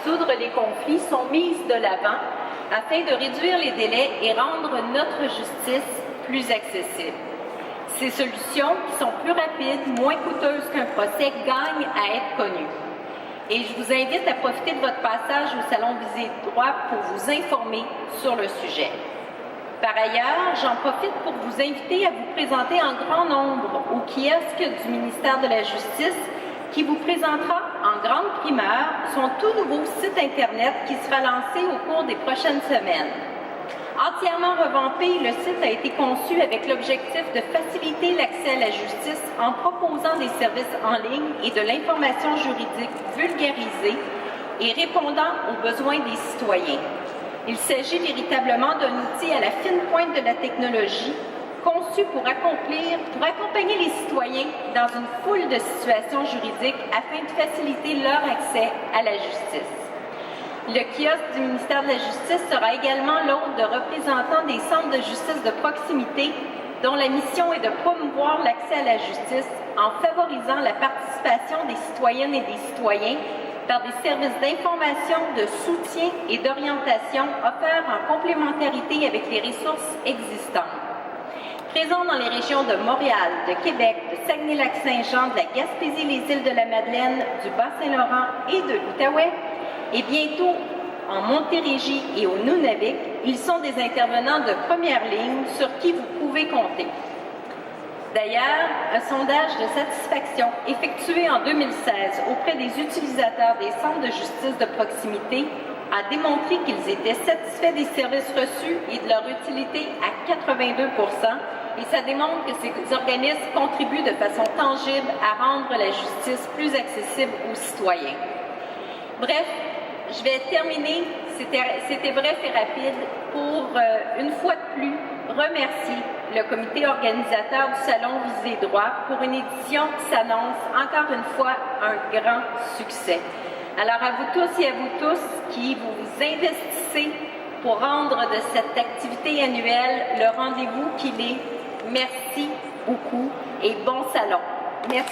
résoudre les conflits sont mises de l'avant afin de réduire les délais et rendre notre justice plus accessible. Ces solutions, qui sont plus rapides, moins coûteuses qu'un procès, gagnent à être connues. Et je vous invite à profiter de votre passage au Salon Visée Droit pour vous informer sur le sujet. Par ailleurs, j'en profite pour vous inviter à vous présenter en grand nombre au kiosque du ministère de la Justice qui vous présentera en grande primeur son tout nouveau site Internet qui sera lancé au cours des prochaines semaines. Entièrement revampé, le site a été conçu avec l'objectif de faciliter l'accès à la justice en proposant des services en ligne et de l'information juridique vulgarisée et répondant aux besoins des citoyens. Il s'agit véritablement d'un outil à la fine pointe de la technologie, conçu pour accompagner les citoyens dans une foule de situations juridiques afin de faciliter leur accès à la justice. Le kiosque du ministère de la Justice sera également l'hôte de représentants des centres de justice de proximité dont la mission est de promouvoir l'accès à la justice en favorisant la participation des citoyennes et des citoyens par des services d'information, de soutien et d'orientation offerts en complémentarité avec les ressources existantes. Présent dans les régions de Montréal, de Québec, de Saguenay-Lac-Saint-Jean, de la Gaspésie, les îles de la Madeleine, du Bas-Saint-Laurent et de l'Outaouais, et bientôt en Montérégie et au Nunavik, ils sont des intervenants de première ligne sur qui vous pouvez compter. D'ailleurs, un sondage de satisfaction effectué en 2016 auprès des utilisateurs des centres de justice de proximité a démontré qu'ils étaient satisfaits des services reçus et de leur utilité à 82 % et ça démontre que ces organismes contribuent de façon tangible à rendre la justice plus accessible aux citoyens. Bref, je vais terminer, c'était bref et rapide, pour une fois de plus remercier le comité organisateur du Salon Visée Droit pour une édition qui s'annonce encore une fois un grand succès. Alors à vous tous et à vous tous qui vous investissez pour rendre de cette activité annuelle le rendez-vous qu'il est, merci beaucoup et bon salon. Merci.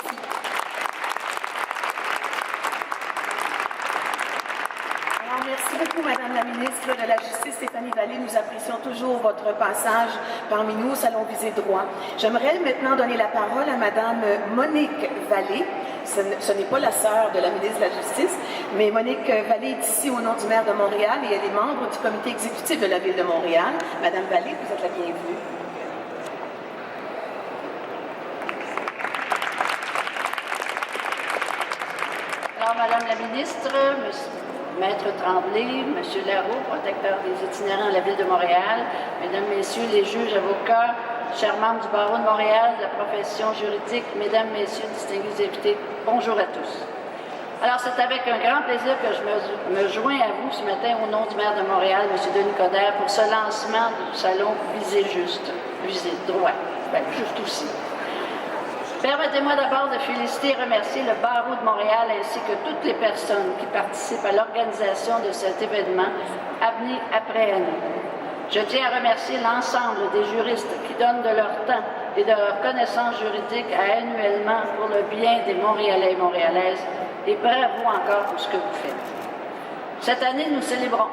Merci beaucoup, Madame la ministre de la Justice, Stéphanie Vallée. Nous apprécions toujours votre passage parmi nous au Salon Visée Droit. J'aimerais maintenant donner la parole à Madame Monique Vallée. Ce n'est pas la sœur de la ministre de la Justice, mais Monique Vallée est ici au nom du maire de Montréal et elle est membre du comité exécutif de la Ville de Montréal. Madame Vallée, vous êtes la bienvenue. Alors, Madame la ministre, Maître Tremblay, Monsieur Leroux, protecteur des itinérants de la Ville de Montréal, Mesdames, Messieurs les juges, avocats, chers membres du barreau de Montréal, de la profession juridique, Mesdames, Messieurs, distingués invités, bonjour à tous. Alors, c'est avec un grand plaisir que je me joins à vous ce matin au nom du maire de Montréal, M. Denis Coderre, pour ce lancement du salon Visée Juste, Visée Droit, juste aussi. Permettez-moi d'abord de féliciter et remercier le barreau de Montréal ainsi que toutes les personnes qui participent à l'organisation de cet événement, année après année. Je tiens à remercier l'ensemble des juristes qui donnent de leur temps et de leur connaissance juridique annuellement pour le bien des Montréalais et Montréalaises, et bravo encore pour ce que vous faites. Cette année, nous célébrons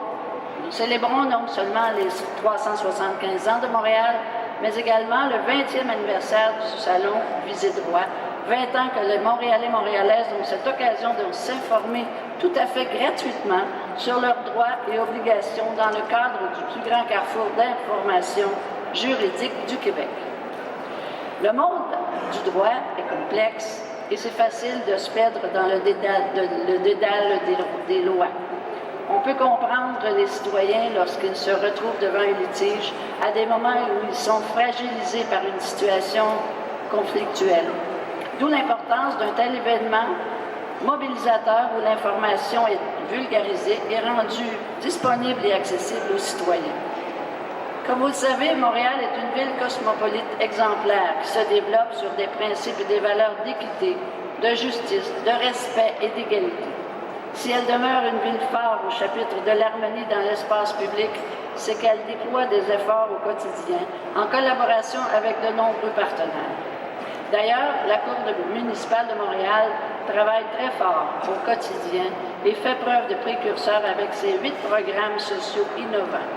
non seulement les 375 ans de Montréal, mais également le 20e anniversaire du Salon Visée Droit, 20 ans que les Montréalais et Montréalaises ont cette occasion de s'informer tout à fait gratuitement sur leurs droits et obligations dans le cadre du plus grand carrefour d'information juridique du Québec. Le monde du droit est complexe et c'est facile de se perdre dans le dédale des lois. On peut comprendre les citoyens lorsqu'ils se retrouvent devant un litige à des moments où ils sont fragilisés par une situation conflictuelle. D'où l'importance d'un tel événement mobilisateur où l'information est vulgarisée et rendue disponible et accessible aux citoyens. Comme vous le savez, Montréal est une ville cosmopolite exemplaire qui se développe sur des principes et des valeurs d'équité, de justice, de respect et d'égalité. Si elle demeure une ville phare au chapitre de l'harmonie dans l'espace public, c'est qu'elle déploie des efforts au quotidien en collaboration avec de nombreux partenaires. D'ailleurs, la Cour municipale de Montréal travaille très fort au quotidien et fait preuve de précurseur avec ses 8 programmes sociaux innovants.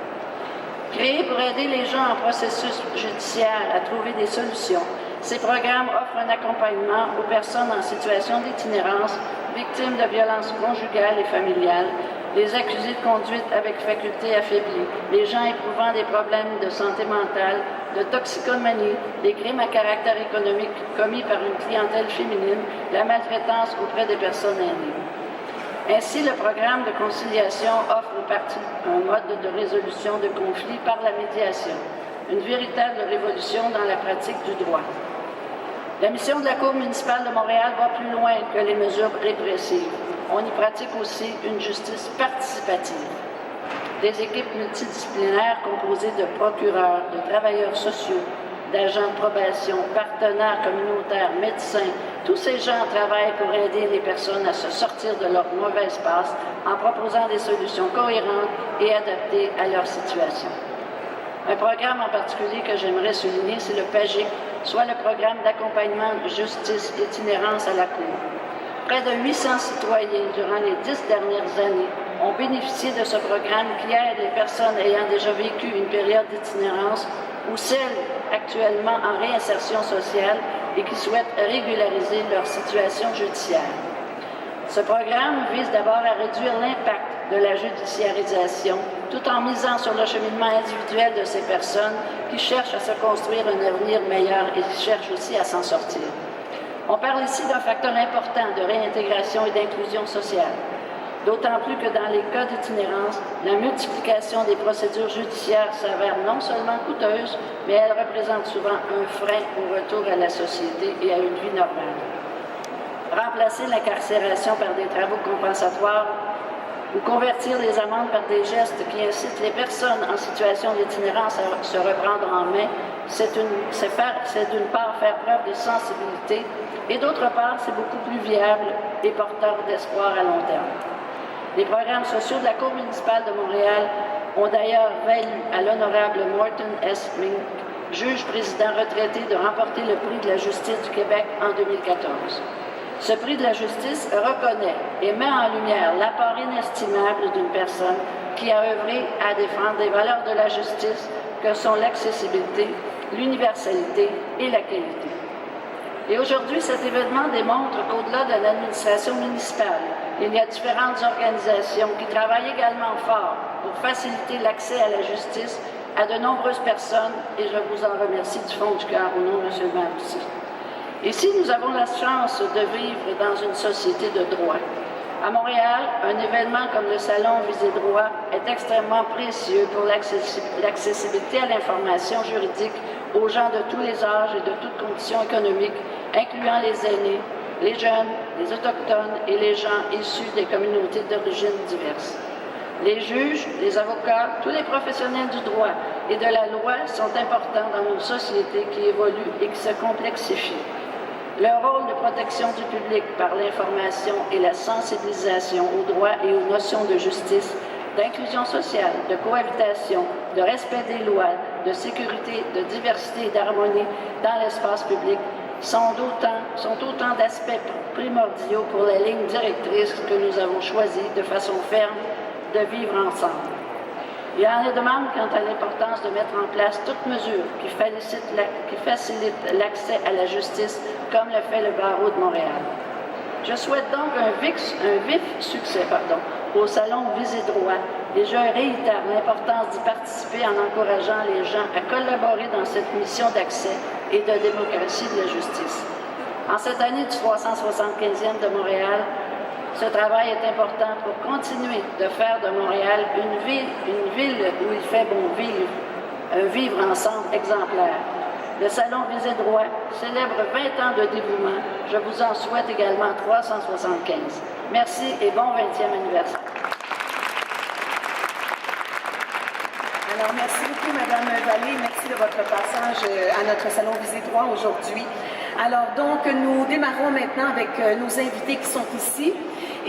Créés pour aider les gens en processus judiciaire à trouver des solutions, ces programmes offrent un accompagnement aux personnes en situation d'itinérance, victimes de violences conjugales et familiales, les accusés de conduite avec faculté affaiblie, les gens éprouvant des problèmes de santé mentale, de toxicomanie, des crimes à caractère économique commis par une clientèle féminine, la maltraitance auprès des personnes aînées. Ainsi, le programme de conciliation offre aux parties un mode de résolution de conflits par la médiation, une véritable révolution dans la pratique du droit. La mission de la Cour municipale de Montréal va plus loin que les mesures répressives. On y pratique aussi une justice participative. Des équipes multidisciplinaires composées de procureurs, de travailleurs sociaux, d'agents de probation, partenaires communautaires, médecins, tous ces gens travaillent pour aider les personnes à se sortir de leur mauvaise passe en proposant des solutions cohérentes et adaptées à leur situation. Un programme en particulier que j'aimerais souligner, c'est le PAGIC, soit le programme d'accompagnement justice itinérance à la Cour. Près de 800 citoyens durant les 10 dernières années ont bénéficié de ce programme qui aide les personnes ayant déjà vécu une période d'itinérance ou celles actuellement en réinsertion sociale et qui souhaitent régulariser leur situation judiciaire. Ce programme vise d'abord à réduire l'impact de la judiciarisation tout en misant sur le cheminement individuel de ces personnes qui cherchent à se construire un avenir meilleur et qui cherchent aussi à s'en sortir. On parle ici d'un facteur important de réintégration et d'inclusion sociale. D'autant plus que dans les cas d'itinérance, la multiplication des procédures judiciaires s'avère non seulement coûteuse, mais elle représente souvent un frein au retour à la société et à une vie normale. Remplacer l'incarcération par des travaux compensatoires ou convertir les amendes par des gestes qui incitent les personnes en situation d'itinérance à se reprendre en main, c'est d'une part faire preuve de sensibilité et d'autre part, c'est beaucoup plus viable et porteur d'espoir à long terme. Les programmes sociaux de la Cour municipale de Montréal ont d'ailleurs valu à l'honorable Morton S. Mink, juge président retraité, de remporter le prix de la justice du Québec en 2014. Ce prix de la justice reconnaît et met en lumière l'apport inestimable d'une personne qui a œuvré à défendre des valeurs de la justice que sont l'accessibilité, l'universalité et la qualité. Et aujourd'hui, cet événement démontre qu'au-delà de l'administration municipale, il y a différentes organisations qui travaillent également fort pour faciliter l'accès à la justice à de nombreuses personnes, et je vous en remercie du fond du cœur au nom de M. le maire aussi. Ici, nous avons la chance de vivre dans une société de droit. À Montréal, un événement comme le Salon Visée Droit est extrêmement précieux pour l'accessibilité à l'information juridique aux gens de tous les âges et de toutes conditions économiques, incluant les aînés, les jeunes, les autochtones et les gens issus des communautés d'origine diverses. Les juges, les avocats, tous les professionnels du droit et de la loi sont importants dans nos sociétés qui évoluent et qui se complexifient. Leur rôle de protection du public par l'information et la sensibilisation aux droits et aux notions de justice, d'inclusion sociale, de cohabitation, de respect des lois, de sécurité, de diversité et d'harmonie dans l'espace public sont autant d'aspects primordiaux pour la ligne directrice que nous avons choisi de façon ferme de vivre ensemble. Il en est de même quant à l'importance de mettre en place toute mesure qui facilite l'accès à la justice, comme le fait le barreau de Montréal. Je souhaite donc un vif succès au Salon Visée Droit et je réitère l'importance d'y participer en encourageant les gens à collaborer dans cette mission d'accès et de démocratie de la justice. En cette année du 375e de Montréal, ce travail est important pour continuer de faire de Montréal une ville où il fait bon vivre, un vivre ensemble exemplaire. Le Salon Visée Droit célèbre 20 ans de dévouement. Je vous en souhaite également 375. Merci et bon 20e anniversaire. Alors, merci beaucoup, Mme Vallée. Merci de votre passage à notre Salon Visée Droit aujourd'hui. Alors, donc, nous démarrons maintenant avec nos invités qui sont ici.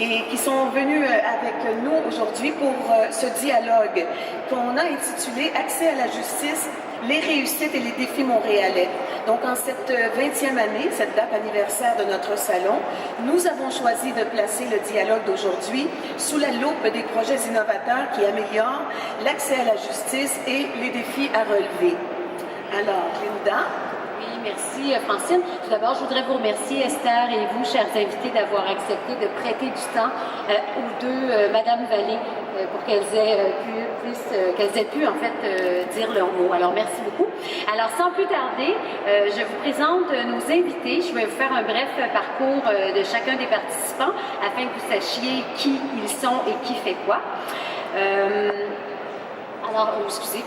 et qui sont venus avec nous aujourd'hui pour ce dialogue qu'on a intitulé « Accès à la justice, les réussites et les défis montréalais ». Donc, en cette 20e année, cette date anniversaire de notre salon, nous avons choisi de placer le dialogue d'aujourd'hui sous la loupe des projets innovateurs qui améliorent l'accès à la justice et les défis à relever. Alors, Linda? Oui, merci Francine. Tout d'abord, je voudrais vous remercier, Esther et vous, chers invités, d'avoir accepté de prêter du temps aux deux, Madame Vallée, pour qu'elles aient pu en fait dire leur mot. Alors, merci beaucoup. Alors, sans plus tarder, je vous présente nos invités. Je vais vous faire un bref parcours de chacun des participants afin que vous sachiez qui ils sont et qui fait quoi. Excusez.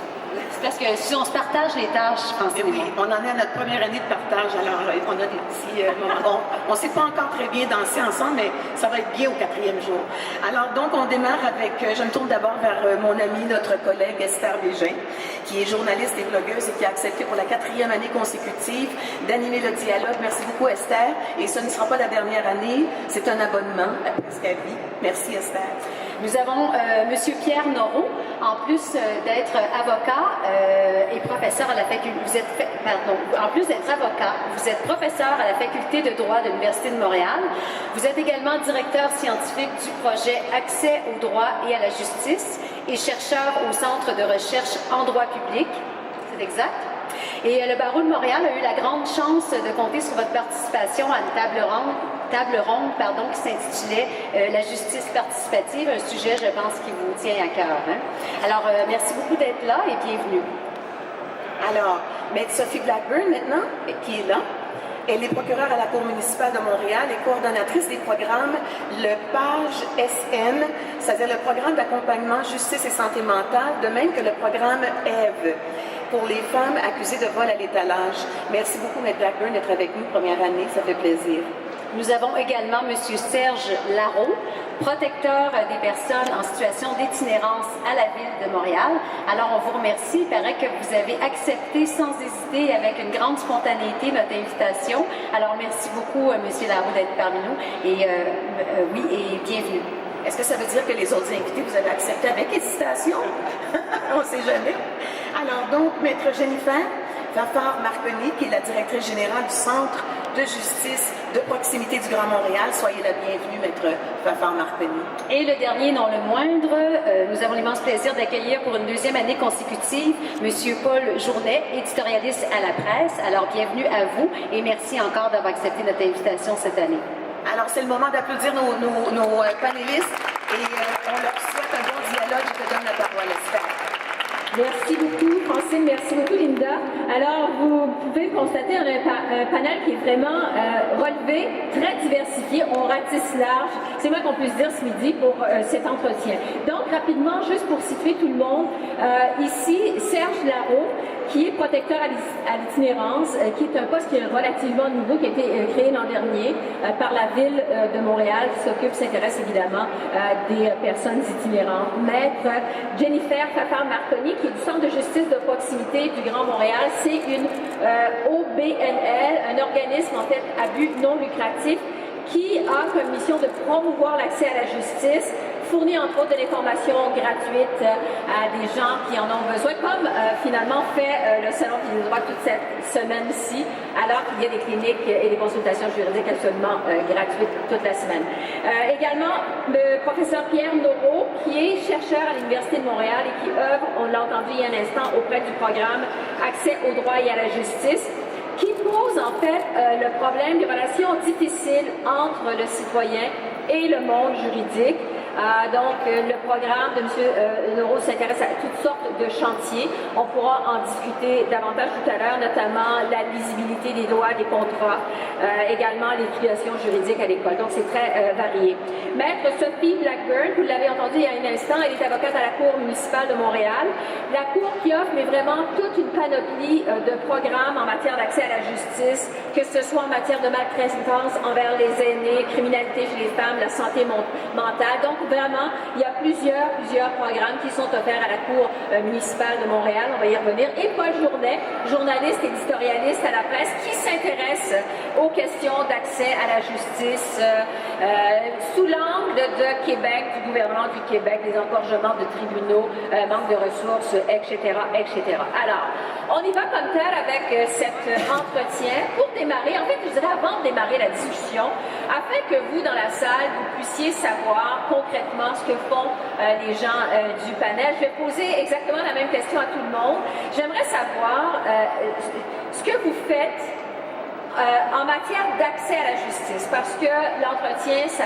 C'est parce que si on se partage les tâches, Francine. Oui, on en est à notre première année de partage, alors on a des petits moments. On ne sait pas encore très bien danser ensemble, mais ça va être bien au 4e jour. Alors donc, on démarre avec, je me tourne d'abord vers mon amie, notre collègue Esther Bégin, qui est journaliste et blogueuse et qui a accepté pour la 4e année consécutive d'animer le dialogue. Merci beaucoup Esther, et ce ne sera pas la dernière année, c'est un abonnement à Presque à vie. Merci Esther. Nous avons M. Pierre Noreau, en plus d'être avocat et professeur à la faculté. En plus d'être avocat, vous êtes professeur à la faculté de droit de l'Université de Montréal. Vous êtes également directeur scientifique du projet Accès au droit et à la justice et chercheur au Centre de recherche en droit public. C'est exact? Et le barreau de Montréal a eu la grande chance de compter sur votre participation à une table ronde qui s'intitulait La justice participative, un sujet, je pense, qui vous tient à cœur. Hein? Alors, merci beaucoup d'être là et bienvenue. Alors, Maître Sophie Blackburn, maintenant, qui est là. Elle est procureure à la Cour municipale de Montréal et coordonnatrice des programmes le PAGE-SN, c'est-à-dire le programme d'accompagnement justice et santé mentale, de même que le programme EVE pour les femmes accusées de vol à l'étalage. Merci beaucoup, Maître Blackburn, d'être avec nous première année, ça fait plaisir. Nous avons également M. Serge Larreau, protecteur des personnes en situation d'itinérance à la Ville de Montréal. Alors, on vous remercie. Il paraît que vous avez accepté sans hésiter et avec une grande spontanéité notre invitation. Alors, merci beaucoup, M. Larreau, d'être parmi nous. Et oui, et bienvenue. Est-ce que ça veut dire que les autres invités, vous avez accepté avec hésitation? On ne sait jamais. Alors, donc, Maître Jennifer Fafard-Marconi, qui est la directrice générale du Centre de justice de proximité du Grand Montréal. Soyez la bienvenue, Maître Fafard-Marconi. Et le dernier, non le moindre, nous avons l'immense plaisir d'accueillir pour une 2e année consécutive M. Paul Journet, éditorialiste à la presse. Alors, bienvenue à vous et merci encore d'avoir accepté notre invitation cette année. Alors, c'est le moment d'applaudir nos panélistes et on leur souhaite un bon dialogue. Je te donne la parole, Esther. Merci beaucoup, Francine. Merci beaucoup, Linda. Alors, vous pouvez constater un panel qui est vraiment relevé, très diversifié. On ratisse large. C'est moi qu'on puisse dire ce midi pour cet entretien. Donc, rapidement, juste pour situer tout le monde, ici, Serge Larreau, qui est protecteur à l'itinérance, qui est un poste qui est relativement nouveau, qui a été créé l'an dernier par la Ville de Montréal, qui s'intéresse évidemment à des personnes itinérantes. Maître Jennifer Fafard-Marconi, qui est du Centre de justice de proximité du Grand Montréal, c'est une OBNL, un organisme en fait à but non lucratif, qui a comme mission de promouvoir l'accès à la justice, fournit entre autres de l'information gratuite à des gens qui en ont besoin, comme finalement fait le Salon des droits toute cette semaine-ci, alors qu'il y a des cliniques et des consultations juridiques absolument gratuites toute la semaine. Également, le professeur Pierre Noreau, qui est chercheur à l'Université de Montréal et qui œuvre, on l'a entendu il y a un instant, auprès du programme Accès au droit et à la justice, qui pose en fait le problème des relations difficiles entre le citoyen et le monde juridique. Donc, le programme de M. Noreau s'intéresse à toutes sortes de chantiers. On pourra en discuter davantage tout à l'heure, notamment la lisibilité des lois, des contrats, également l'éducation juridique à l'école. Donc, c'est très varié. Maître Sophie Blackburn, vous l'avez entendu il y a un instant, elle est avocate à la Cour municipale de Montréal. La Cour qui offre mais vraiment toute une panoplie de programmes en matière d'accès à la justice, que ce soit en matière de maltraitance envers les aînés, criminalité chez les femmes, la santé mentale. Donc, vraiment, il y a plusieurs programmes qui sont offerts à la Cour municipale de Montréal. On va y revenir. Et Paul Journet, journaliste et éditorialiste à la presse, qui s'intéresse aux questions d'accès à la justice sous l'angle de Québec, du gouvernement du Québec, des engorgements de tribunaux, manque de ressources, etc., etc. Alors, on y va comme tel avec cet entretien pour démarrer, en fait, je dirais avant de démarrer la discussion, afin que vous, dans la salle, vous puissiez savoir concrètement ce que font les gens du panel. Je vais poser exactement la même question à tout le monde. J'aimerais savoir ce que vous faites en matière d'accès à la justice, parce que l'entretien, ça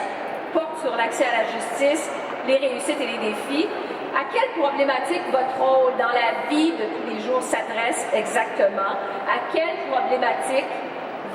porte sur l'accès à la justice, les réussites et les défis. À quelle problématique votre rôle dans la vie de tous les jours s'adresse exactement? À quelle problématique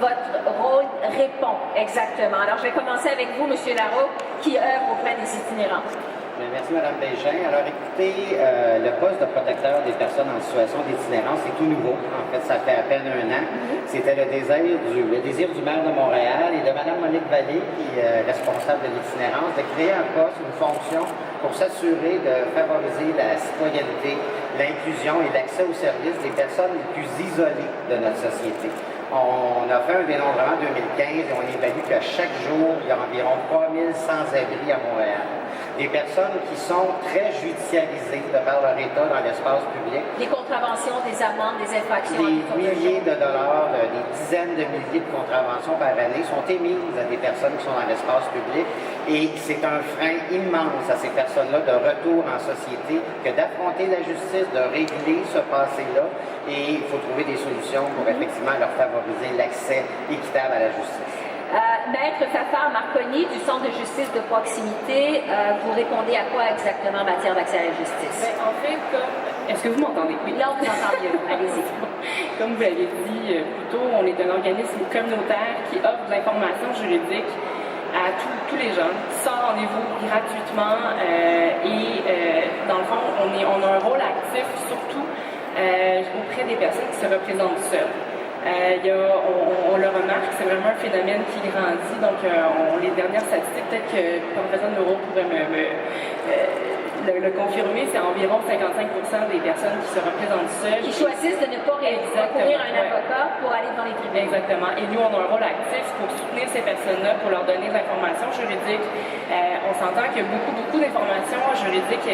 votre rôle répond exactement? Alors, je vais commencer avec vous, M. Larocque, qui œuvre auprès des itinérants. Merci, Mme Bégin. Alors, écoutez, le poste de protecteur des personnes en situation d'itinérance est tout nouveau. En fait, ça fait à peine un an. C'était le désir du maire de Montréal et de Mme Monique Vallée, qui est responsable de l'itinérance, de créer un poste, une fonction pour s'assurer de favoriser la citoyenneté, l'inclusion et l'accès aux services des personnes les plus isolées de notre société. On a fait un dénombrement en 2015 et on évalue qu'à chaque jour, il y a environ 3000 sans-abri à Montréal. Des personnes qui sont très judicialisées de par leur état dans l'espace public. Des contraventions, des amendes, des infractions. Des milliers de dollars, des dizaines de milliers de contraventions par année sont émises à des personnes qui sont dans l'espace public. Et c'est un frein immense à ces personnes-là de retour en société que d'affronter la justice, de régler ce passé-là. Et il faut trouver des solutions pour effectivement leur favoriser l'accès équitable à la justice. Maître Fafard Marconi du Centre de justice de proximité, vous répondez à quoi exactement en matière d'accès à la justice? Bien, en fait, est-ce que vous m'entendez? Oui. Là, on vous entend mieux. Allez-y. Comme vous l'avez dit plus tôt, on est un organisme communautaire qui offre de l'information juridique à tous les jeunes, sans rendez-vous, gratuitement. Dans le fond, on a un rôle actif, surtout auprès des personnes qui se représentent seules. On le remarque, c'est vraiment un phénomène qui grandit. Donc, les dernières statistiques, peut-être que le professeur Neuro pourrait le confirmer, c'est environ 55% des personnes qui se représentent seules. Qui choisissent de ne pas recourir à un avocat pour aller devant les tribunaux. Exactement. Et nous, on a un rôle actif pour soutenir ces personnes-là, pour leur donner de l'information juridique. On s'entend qu'il y a beaucoup d'informations juridiques